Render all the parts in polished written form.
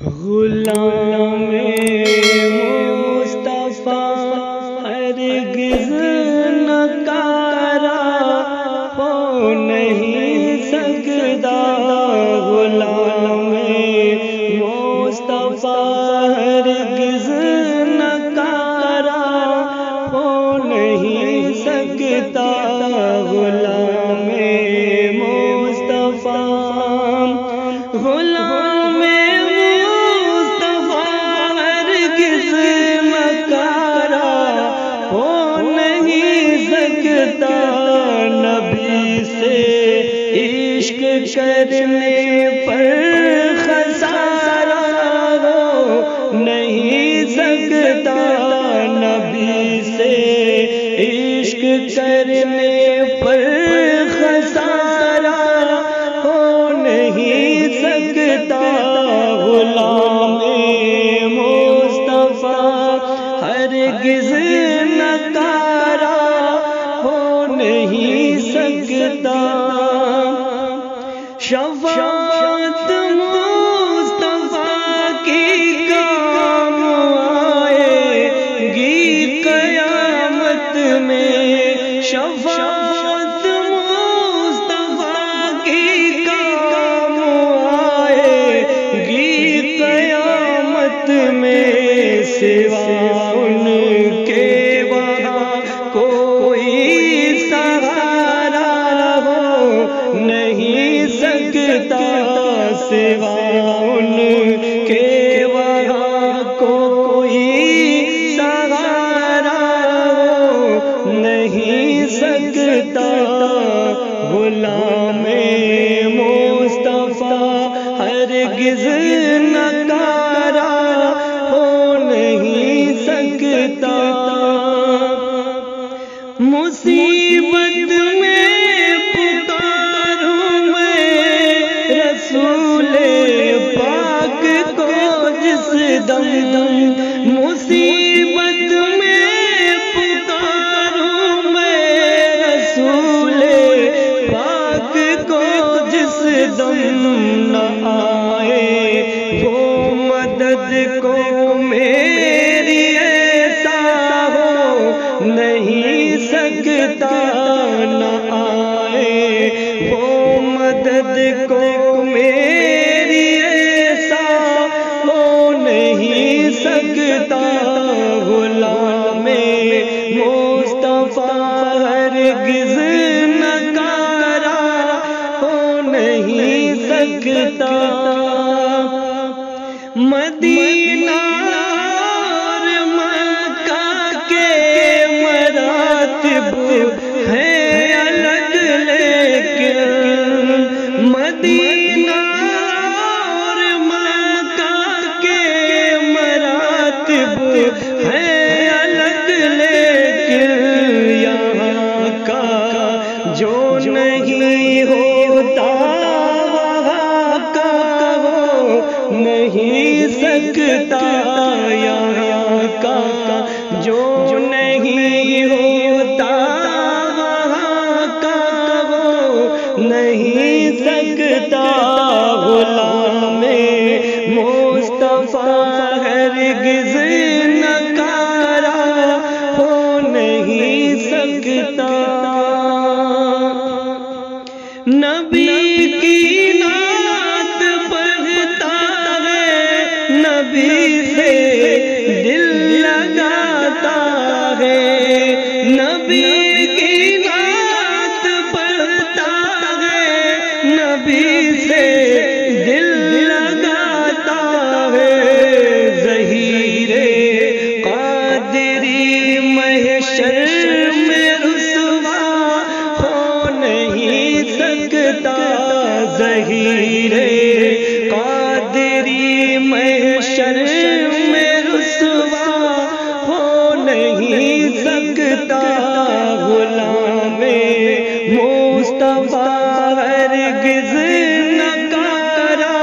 غلام مصطفیٰ ہرگز نکارا ہو نہیں سکتا، غلام مصطفیٰ ہرگز نکارا ہو نہیں سکتا، غلام مصطفیٰ غلام کرنے پر خسارہ ہو نہیں سکتا، نبی سے عشق کرنے پر خسارہ ہو نہیں سکتا، غلام مصطفیٰ ہرگز نکارا ہو نہیں سکتا۔ شفاعت مصطفیٰ کی کام آئے گی قیامت میں، شفاعت مصطفیٰ کی کام آئے گی قیامت میں، سوا ان کے وہاں کوئی سہارا ہو نہیں سکتا، سوا ان کے وہاں کوئی سہارا ہو نہیں سکتا، غلام مصطفیٰ ہرگز نکارا ہو نہیں سکتا، مصیبت میں مصیبت میں پکاروں میں رسول پاک کو، جس دم نہ آئے وہ مدد کو میری ایسا ہو نہیں سکتا، نہ آئے وہ مدد کو میری ایسا ہو نہیں سکتا، غلام مصطفیٰ ہرگز نکارا ہو نہیں سکتا، مدینہ اور مکہ کے مراتب ہیں الگ، لیکن مدینہ اور مکہ کے مراتب ہیں الگ، لیکن یہاں کا جو نہیں ہوتا وہاں کا ہو نہیں سکتا، یہاں کا جو نہیں ہوتا وہاں کا ہو نہیں سکتا، غلام مصطفیٰ ہرگز نکارا ہو نہیں سکتا، نبی کی نعت پڑھتا ہے نبی سے دل لگاتا ہے، نبی کی نعت پڑھتا ہے نبی سے دل لگاتا ہے، ظہیر قادری محشر میں رسوا ہو نہیں سکتا، ظہیر قادری محشر میں رسوا ہو نہیں سکتا، غلام مصطفیٰ ہرگز نکارا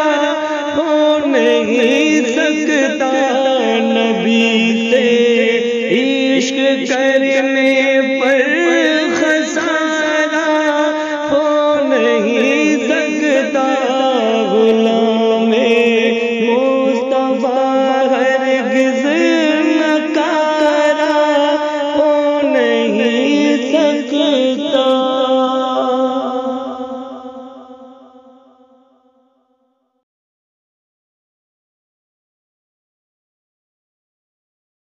ہو نہیں سکتا، نبی